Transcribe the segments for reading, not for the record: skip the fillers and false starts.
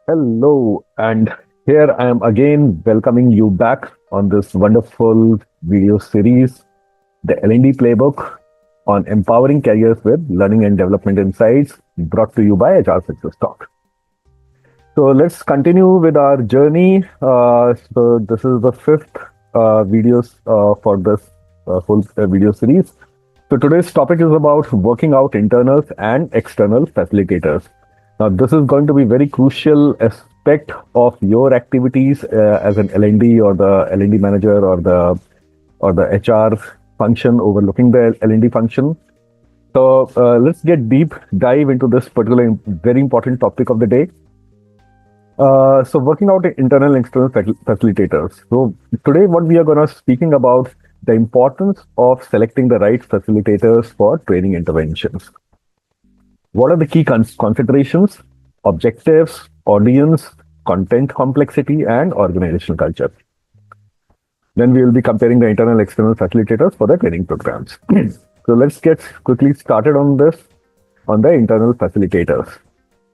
Hello, and here I am again welcoming you back on this wonderful video series, the L&D Playbook on empowering careers with learning and development insights, brought to you by HR Success Talk. So let's continue with our journey. So this is the fifth videos for this whole video series. So today's topic is about working out internals and external facilitators. Now, this is going to be very crucial aspect of your activities as an L&D or the L&D manager or the HR function overlooking the L&D function. So let's get deep dive into this particular very important topic of the day. So working out internal and external facilitators. So today what we are going to speaking about the importance of selecting the right facilitators for training interventions. What are the key considerations, objectives, audience, content complexity, and organizational culture? Then we will be comparing the internal and external facilitators for the training programs. So let's get quickly started on this, on the internal facilitators.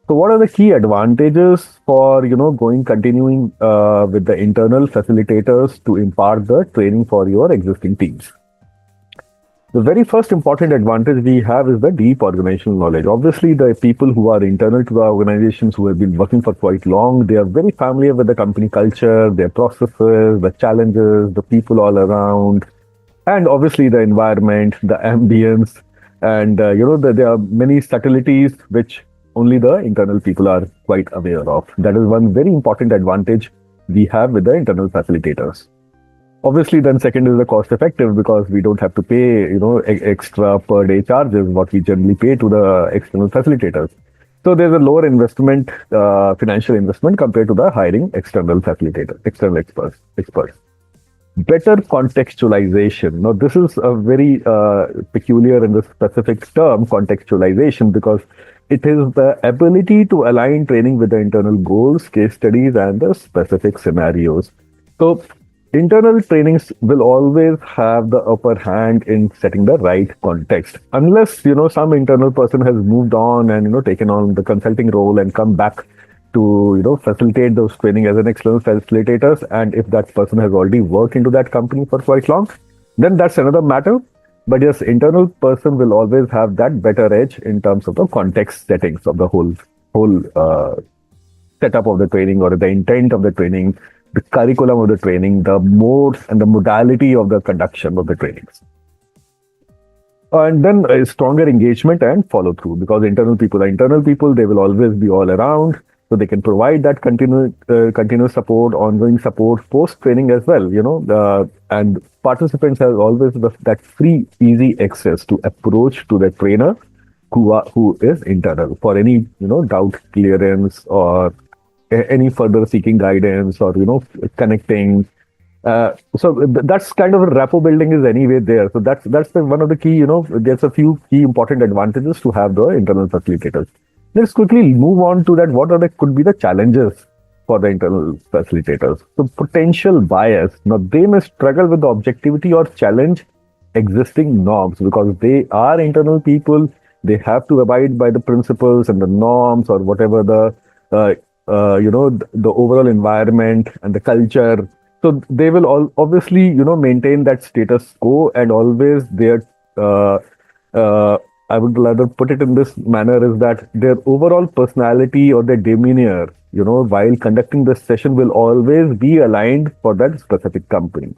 So what are the key advantages for, continuing with the internal facilitators to impart the training for your existing teams? The very first important advantage we have is the deep organizational knowledge. Obviously, the people who are internal to the organizations who have been working for quite long, they are very familiar with the company culture, their processes, the challenges, the people all around, and obviously the environment, the ambience, and there are many subtleties which only the internal people are quite aware of. That is one very important advantage we have with the internal facilitators. Obviously, then second is the cost effective because we don't have to pay, extra per day charges what we generally pay to the external facilitators. So there's a lower investment, financial investment compared to the hiring external facilitator, external experts. Better contextualization. Now, this is a very peculiar and specific term, contextualization, because it is the ability to align training with the internal goals, case studies, and the specific scenarios. So internal trainings will always have the upper hand in setting the right context, unless some internal person has moved on and taken on the consulting role and come back to facilitate those training as an external facilitators. And if that person has already worked into that company for quite long, then that's another matter. But yes, internal person will always have that better edge in terms of the context settings of the whole setup of the training or the intent of the training, the curriculum of the training, the modes and the modality of the conduction of the trainings. And then a stronger engagement and follow through, because internal people are internal people. They will always be all around. So they can provide that continuous support, ongoing support, post training as well. And participants have always that free, easy access to approach to the trainer who is internal for any doubt clearance or any further seeking guidance or connecting. That's kind of a rapport building is anyway there. So that's one of the key. There's a few key important advantages to have the internal facilitators. Let's quickly move on to that. What could be the challenges for the internal facilitators? So potential bias. Now they may struggle with the objectivity or challenge existing norms because they are internal people. They have to abide by the principles and the norms or whatever the overall environment and the culture. So they will all obviously maintain that status quo and always their I would rather put it in this manner is that their overall personality or their demeanor, while conducting this session will always be aligned for that specific company,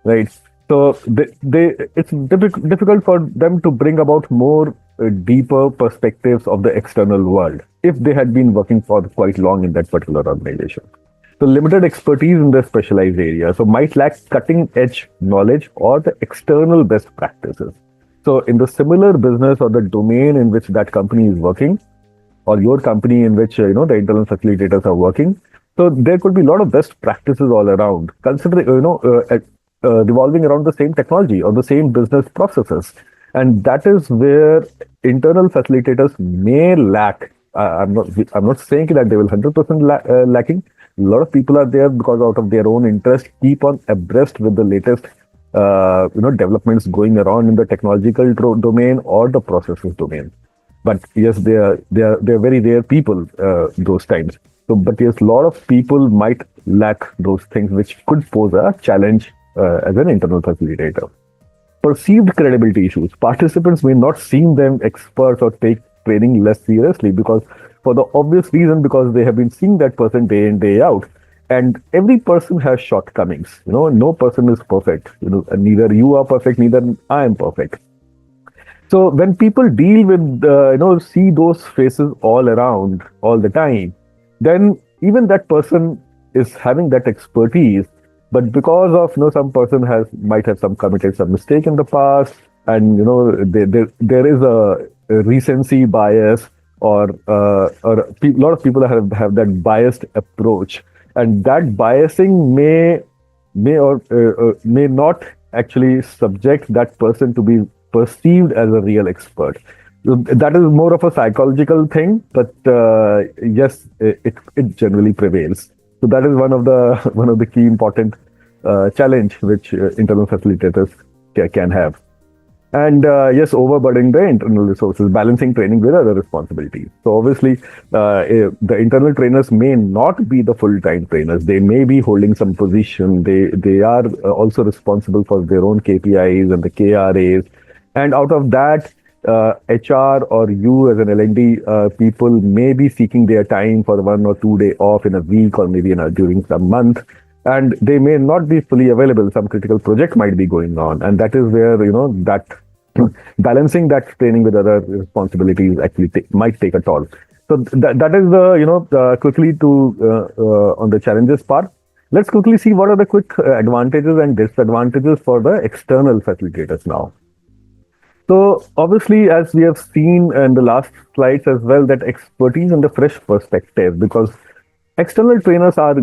right? So it's difficult for them to bring about more deeper perspectives of the external world if they had been working for quite long in that particular organization. So limited expertise in their specialized area, so might lack cutting edge knowledge or the external best practices. So in the similar business or the domain in which that company is working, or your company in which the internal facilitators are working, so there could be a lot of best practices all around, considering revolving around the same technology or the same business processes, and that is where internal facilitators may lack. I'm not saying that they will 100% lacking. A lot of people are there because out of their own interest, keep on abreast with the latest developments going around in the technological domain or the processes domain. But yes, they are very rare people those times. So, but yes, a lot of people might lack those things, which could pose a challenge as an internal facilitator. Perceived credibility issues. Participants may not seem them experts or take training less seriously because, for the obvious reason, because they have been seeing that person day in, day out. And every person has shortcomings. No person is perfect. And neither you are perfect, neither I am perfect. So when people deal with, see those faces all around all the time, then even that person is having that expertise, but because of some person might have some committed some mistake in the past, and there is a recency bias, or a lot of people have that biased approach, and that biasing may not actually subject that person to be perceived as a real expert. So that is more of a psychological thing, but yes, it generally prevails. So that is one of the key important challenge which internal facilitators can have. And yes, overburdening the internal resources, balancing training with other responsibilities. So obviously, the internal trainers may not be the full-time trainers. They may be holding some position. They are also responsible for their own KPIs and the KRAs. And out of that, HR or you as an L&D people may be seeking their time for 1 or 2 day off in a week, or maybe during some month, and they may not be fully available. Some critical project might be going on, and that is where that balancing that training with other responsibilities actually might take a toll. So that is quickly to on the challenges part. Let's quickly see what are the quick advantages and disadvantages for the external facilitators now. So obviously, as we have seen in the last slides as well, that expertise and the fresh perspective, because external trainers are,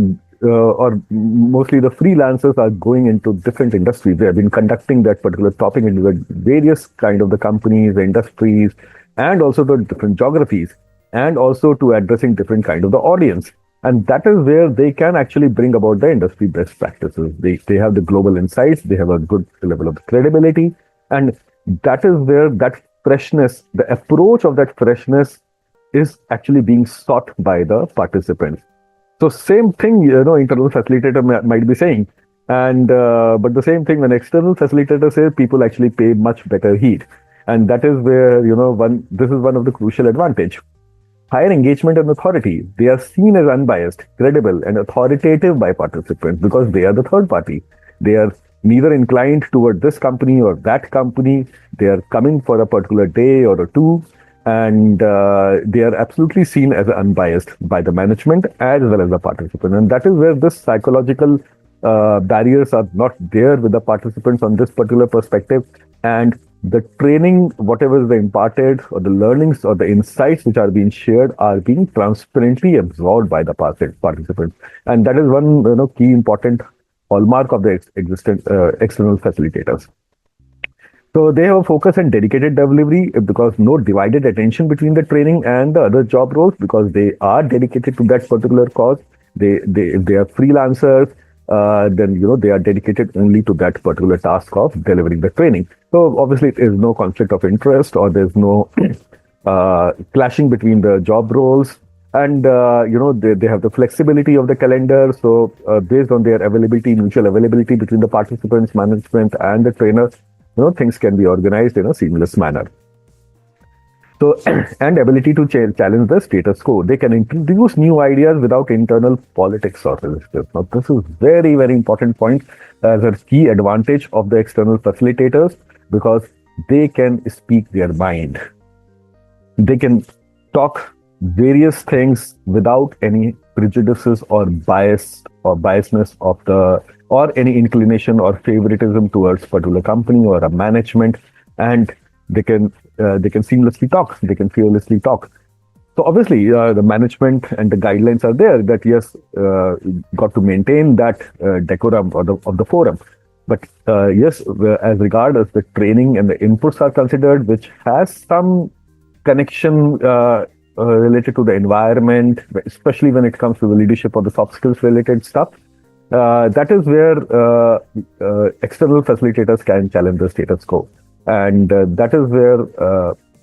or mostly the freelancers, are going into different industries. They have been conducting that particular topic into the various kind of the companies, the industries, and also the different geographies, and also to addressing different kind of the audience. And that is where they can actually bring about the industry best practices. They have the global insights, they have a good level of credibility, and that is where that freshness, the approach of that freshness is actually being sought by the participants. So same thing, internal facilitator might be saying, and but the same thing when external facilitator says, people actually pay much better heed, and that is where this is one of the crucial advantage. Higher engagement and authority. They are seen as unbiased, credible, and authoritative by participants because they are the third party. They are neither inclined toward this company or that company. They are coming for a particular day or two, and they are absolutely seen as unbiased by the management as well as the participant. And that is where this psychological barriers are not there with the participants on this particular perspective. And the training, whatever is imparted, or the learnings or the insights which are being shared, are being transparently absorbed by the participants. And that is one key important hallmark of the external facilitators. So they have a focus on dedicated delivery, because no divided attention between the training and the other job roles, because they are dedicated to that particular cause. If they are freelancers, then they are dedicated only to that particular task of delivering the training. So obviously, there is no conflict of interest, or there's no clashing between the job roles. And they have the flexibility of the calendar. So based on their availability, mutual availability between the participants, management, and the trainer, things can be organized in a seamless manner. So, and ability to challenge the status quo. They can introduce new ideas without internal politics or resistance. Now, this is very, very important point as a key advantage of the external facilitators, because they can speak their mind. They can talk various things without any prejudices or biasness or any inclination or favoritism towards particular company or a management, and they can seamlessly talk. They can fearlessly talk. So obviously, the management and the guidelines are there that yes, got to maintain that decorum of the forum. But yes, as regards the training and the inputs are considered, which has some connection related to the environment, especially when it comes to the leadership or the soft skills related stuff. That is where external facilitators can challenge the status quo. And that is where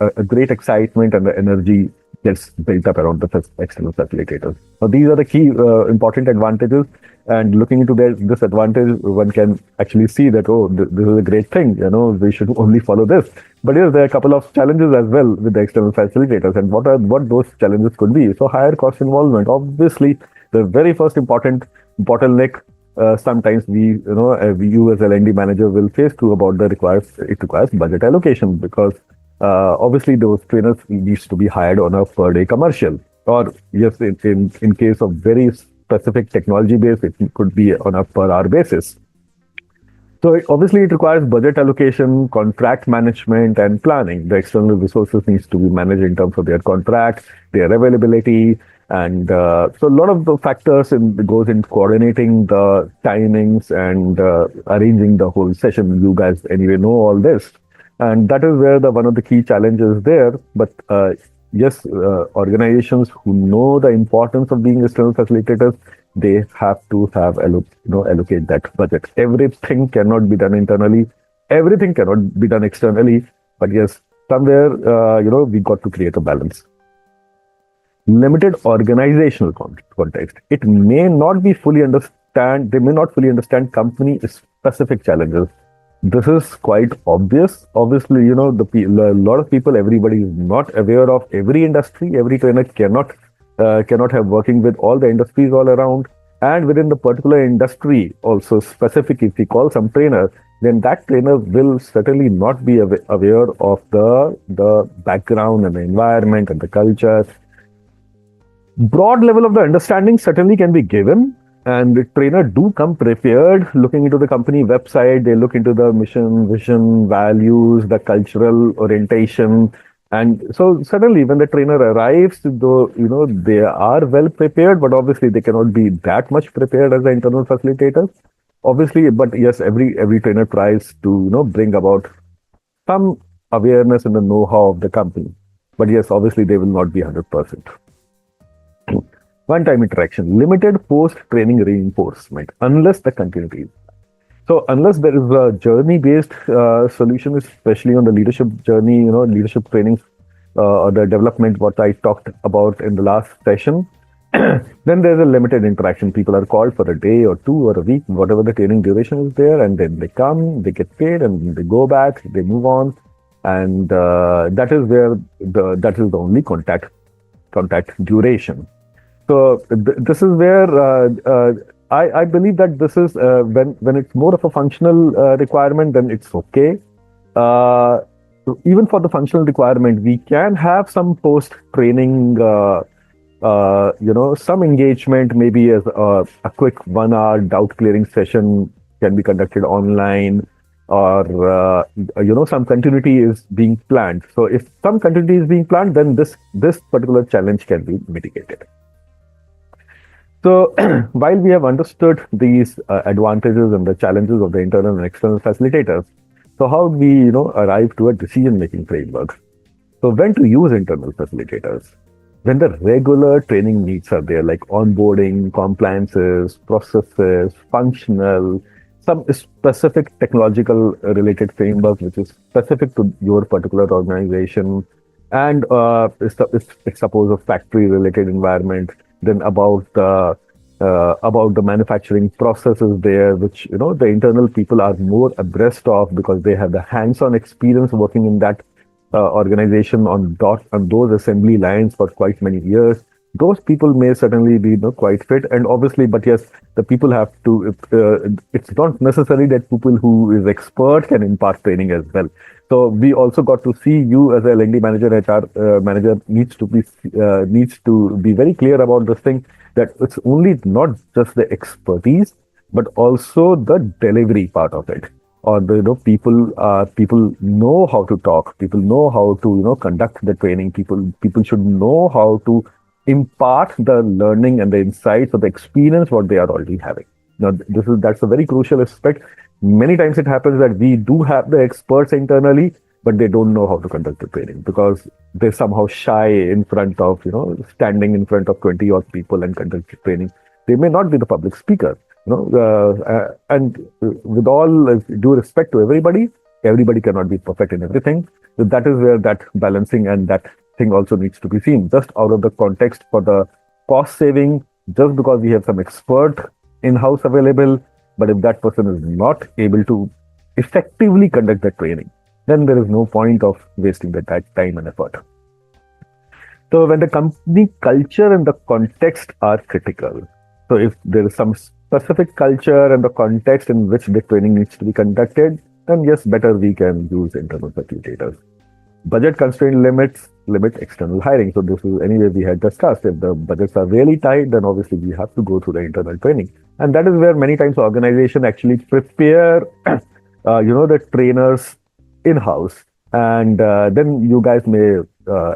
a great excitement and the energy gets built up around the external facilitators. So these are the key important advantages. And looking into this advantage, one can actually see that, oh, this is a great thing. We should only follow this. But yes, there are a couple of challenges as well with the external facilitators. And what those challenges could be? So higher cost involvement. Obviously, the very first important bottleneck sometimes you as L&D manager will face to about it requires budget allocation, because obviously those trainers needs to be hired on a per day commercial, or yes, in case of very specific technology base, it could be on a per hour basis. So obviously it requires budget allocation, contract management, and planning. The external resources needs to be managed in terms of their contracts, their availability, and so a lot of the factors goes in coordinating the timings and arranging the whole session. You guys anyway know all this, and that is where the one of the key challenges there. But yes, organizations who know the importance of being external facilitators, they have to have allocate that budget. Everything cannot be done internally. Everything cannot be done externally. But yes, somewhere we got to create a balance. Limited organizational context. It may not be fully understand. They may not fully understand company specific challenges. This is quite obvious. Obviously, a lot of people, everybody is not aware of every industry. Every trainer cannot have working with all the industries all around, and within the particular industry also specific. If we call some trainer, then that trainer will certainly not be aware of the background and the environment and the culture. Broad level of the understanding certainly can be given, and the trainer do come prepared, looking into the company website. They look into the mission, vision, values, the cultural orientation. And so certainly when the trainer arrives, though, they are well prepared, but obviously they cannot be that much prepared as the internal facilitators. Obviously, but yes, every trainer tries to, bring about some awareness and the know-how of the company. But yes, obviously they will not be 100%. One-time interaction, limited post-training reinforcement, unless the continuity. So unless there is a journey-based solution, especially on the leadership journey, leadership trainings or the development, what I talked about in the last session, then there's a limited interaction. People are called for a day or two or a week, whatever the training duration is there, and then they come, they get paid, and they go back, they move on, and that is where that is the only contact duration. So this is where I believe that this is when it's more of a functional requirement, then it's okay. So even for the functional requirement, we can have some post-training, some engagement, maybe as a quick 1 hour doubt clearing session can be conducted online, or some continuity is being planned. So if some continuity is being planned, then this particular challenge can be mitigated. So while we have understood these advantages and the challenges of the internal and external facilitators, so how do we arrive to a decision-making framework? So when to use internal facilitators? When the regular training needs are there, like onboarding, compliances, processes, functional, some specific technological related framework which is specific to your particular organization, and it's suppose a factory related environment, then about the manufacturing processes there, which the internal people are more abreast of because they have the hands-on experience working in that organization on those assembly lines for quite many years. Those people may certainly be quite fit, and obviously, but yes, the people have to. It's not necessary that people who is expert can impart training as well. So we also got to see you as a L&D manager, HR manager needs to be very clear about this thing, that it's only not just the expertise, but also the delivery part of it. Or people know how to talk, people know how to conduct the training. People should know how to impart the learning and the insights or the experience what they are already having. Now, that's a very crucial aspect. Many times it happens that we do have the experts internally, but they don't know how to conduct the training because they're somehow shy in front of, standing in front of 20 odd people and conduct the training. They may not be the public speaker, and with all due respect to everybody cannot be perfect in everything. So that is where that balancing and that thing also needs to be seen just out of the context for the cost saving, just because we have some expert in-house available. But if that person is not able to effectively conduct the training, then there is no point of wasting that time and effort. So when the company culture and the context are critical, so if there is some specific culture and the context in which the training needs to be conducted, then yes, better we can use internal facilitators. Budget constraint limit external hiring. So this is anyway we had discussed. If the budgets are really tight, then obviously we have to go through the internal training, and that is where many times organization actually prepare, the trainers in house, and then you guys may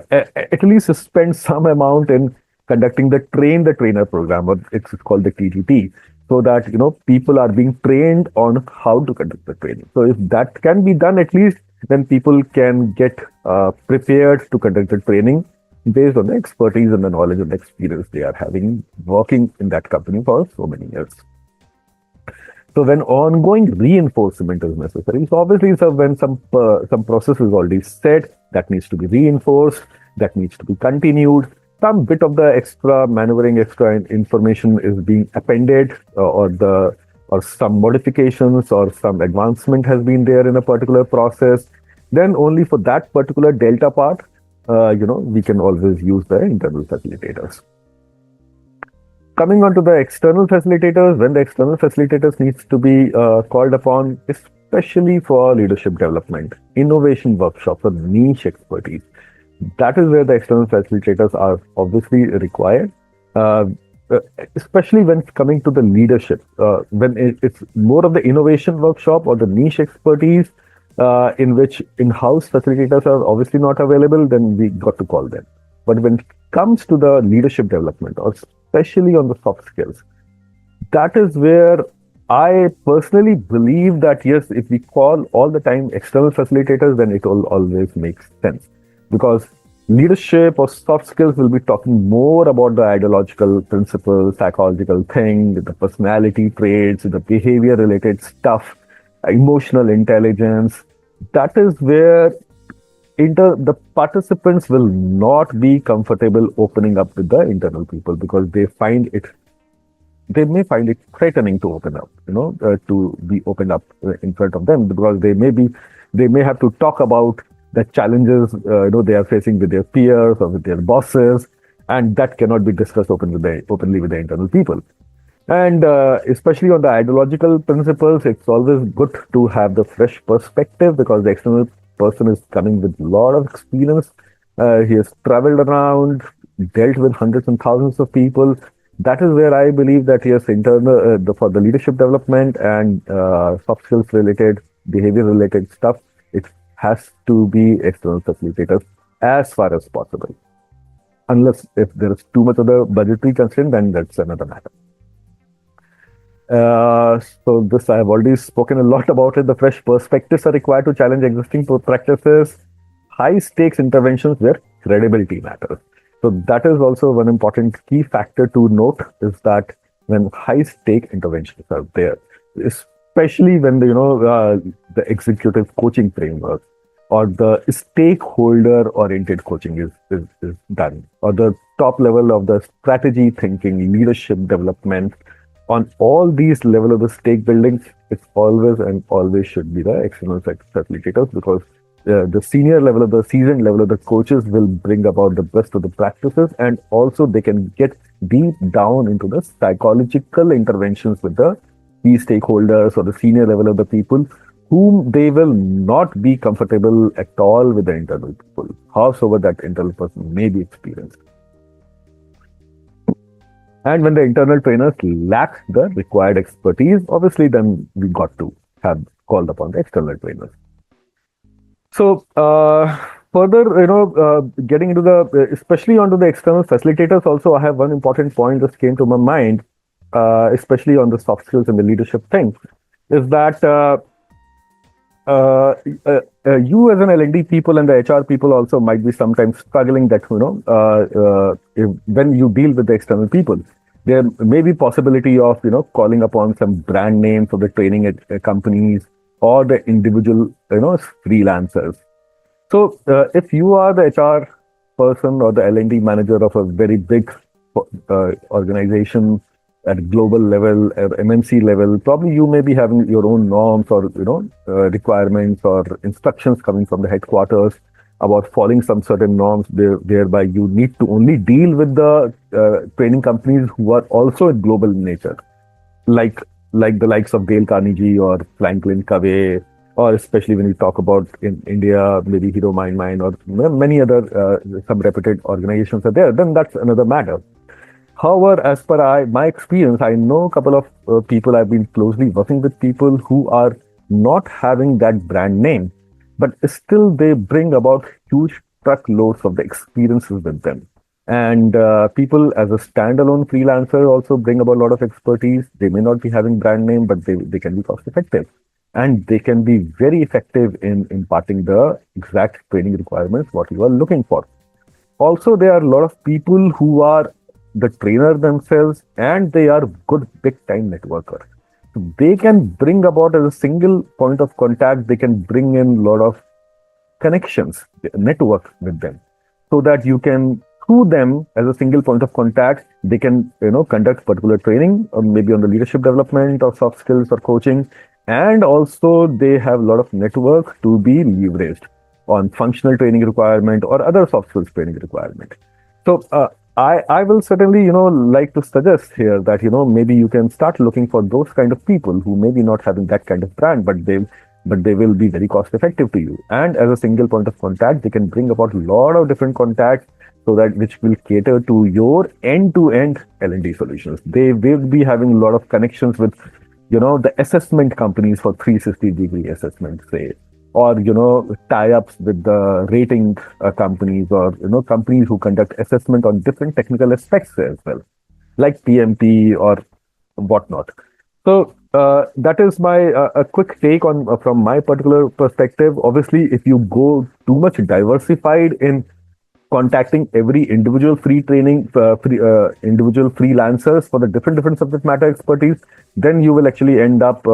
at least spend some amount in conducting the train the trainer program, or it's called the TTT, so that people are being trained on how to conduct the training. So if that can be done, at least then people can get prepared to conduct the training based on the expertise and the knowledge and experience they are having working in that company for so many years. So when ongoing reinforcement is necessary, so obviously, when some process is already set, that needs to be reinforced, that needs to be continued. Some bit of the extra maneuvering, extra information is being appended, or some modifications or some advancement has been there in a particular process. Then only for that particular delta part, we can always use the internal facilitators. Coming on to the external facilitators, when the external facilitators needs to be called upon, especially for leadership development, innovation workshops, or niche expertise, that is where the external facilitators are obviously required, especially when coming to the leadership. When it's more of the innovation workshop or the niche expertise in which in-house facilitators are obviously not available, then we got to call them. But when it comes to the leadership development, or especially on the soft skills, that is where I personally believe that yes, if we call all the time external facilitators, then it will always make sense, because leadership or soft skills will be talking more about the ideological principles, psychological thing, the personality traits, the behavior related stuff, emotional intelligence. That is where the participants will not be comfortable opening up with the internal people, because they may find it threatening to open up, to be opened up in front of them, because they may have to talk about the challenges they are facing with their peers or with their bosses, and that cannot be discussed openly with the internal people. And especially on the ideological principles, it's always good to have the fresh perspective, because the external person is coming with a lot of experience. He has traveled around, dealt with hundreds and thousands of people. That is where I believe that yes, for the leadership development and soft skills related, behavior related stuff, it has to be external facilitators as far as possible. Unless if there is too much of the budgetary constraint, then that's another matter. So this I have already spoken a lot about it. The fresh perspectives are required to challenge existing practices. High stakes interventions where credibility matters. So that is also one important key factor to note, is that when high stake interventions are there, especially when the executive coaching framework or the stakeholder oriented coaching is done, or the top level of the strategy thinking, leadership development, on all these level of the stake building, it's always and always should be the external facilitators, because the senior level of the seasoned level of the coaches will bring about the best of the practices, and also they can get deep down into the psychological interventions with the key stakeholders or the senior level of the people whom they will not be comfortable at all with the internal people, howsoever that internal person may be experienced. And when the internal trainers lack the required expertise, obviously then we got to have called upon the external trainers. So further, getting into especially onto the external facilitators also, I have one important point that came to my mind, especially on the soft skills and the leadership thing, is that you as an L&D people and the HR people also might be sometimes struggling that, when you deal with the external people, there may be possibility of, calling upon some brand names for the training companies or the individual, freelancers. So if you are the HR person or the L&D manager of a very big organization at global level or MNC level, probably you may be having your own norms or requirements or instructions coming from the headquarters about following some certain norms. Thereby, you need to only deal with the training companies who are also in global nature, like the likes of Dale Carnegie or Franklin Covey, or especially when you talk about in India, maybe Hero Mine or many other some reputed organizations are there. Then that's another matter. However, as per my experience, I know a couple of people. I've been closely working with people who are not having that brand name, but still they bring about huge truckloads of the experiences with them. And people as a standalone freelancer also bring about a lot of expertise. They may not be having brand name, but they can be cost effective. And they can be very effective in imparting the exact training requirements, what you are looking for. Also, there are a lot of people who are the trainer themselves and they are good big time networkers. They can bring about as a single point of contact, they can bring in a lot of connections, network with them, so that you can, through them as a single point of contact, they can conduct particular training or maybe on the leadership development or soft skills or coaching. And also they have a lot of network to be leveraged on functional training requirement or other soft skills training requirement. So I will certainly like to suggest here that maybe you can start looking for those kind of people who may be not having that kind of brand, but they will be very cost effective to you. And as a single point of contact, they can bring about a lot of different contacts, so that which will cater to your end-to-end L&D solutions. They will be having a lot of connections with the assessment companies for 360-degree assessment, say, or tie-ups with the rating companies, or companies who conduct assessment on different technical aspects as well, like PMP or whatnot. So that is my a quick take on from my particular perspective. Obviously, if you go too much diversified in contacting every individual individual freelancers for the different subject matter expertise, then you will actually end up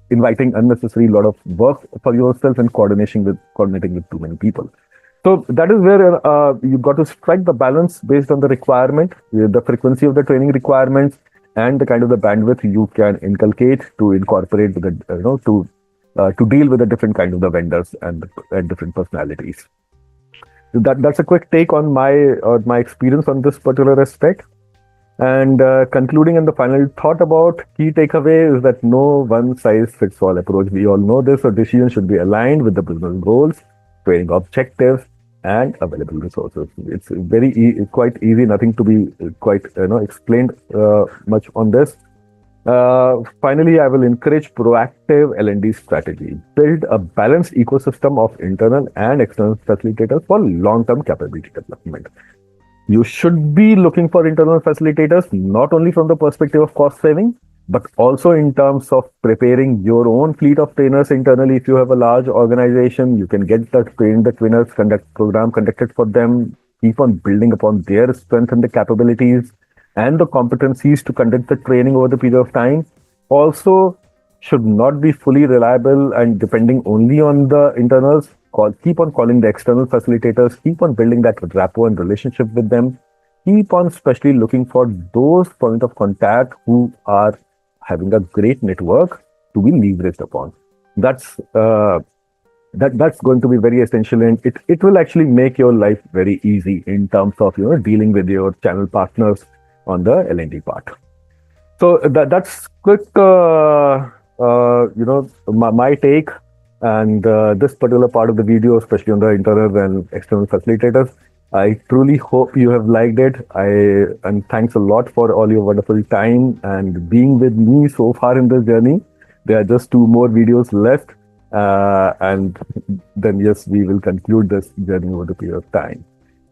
inviting unnecessary lot of work for yourself and coordinating with too many people. So that is where you got to strike the balance based on the requirement, the frequency of the training requirements, and the kind of the bandwidth you can inculcate to incorporate with the to deal with the different kind of the vendors and different personalities. That's a quick take on my experience on this particular aspect. And concluding in the final thought about key takeaway is that no one size fits all approach. We all know this. So decisions should be aligned with the business goals, training objectives, and available resources. It's quite easy. Nothing to be quite explained much on this. Finally, I will encourage proactive L&D strategy. Build a balanced ecosystem of internal and external facilitators for long-term capability development. You should be looking for internal facilitators, not only from the perspective of cost saving, but also in terms of preparing your own fleet of trainers internally. If you have a large organization, you can get the trainers, program conducted for them, keep on building upon their strength and the capabilities and the competencies to conduct the training over the period of time. Also, should not be fully reliable and depending only on the internals. Keep on calling the external facilitators, keep on building that rapport and relationship with them. Keep on especially looking for those point of contact who are having a great network to be leveraged upon. That's going to be very essential, and it will actually make your life very easy in terms of dealing with your channel partners on the L&D part. So that's quick my take. And this particular part of the video, especially on the internal and external facilitators, I truly hope you have liked it. And thanks a lot for all your wonderful time and being with me so far in this journey. There are just 2 more videos left. And then, yes, we will conclude this journey over the period of time.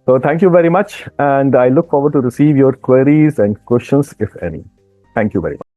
So thank you very much. And I look forward to receive your queries and questions, if any. Thank you very much.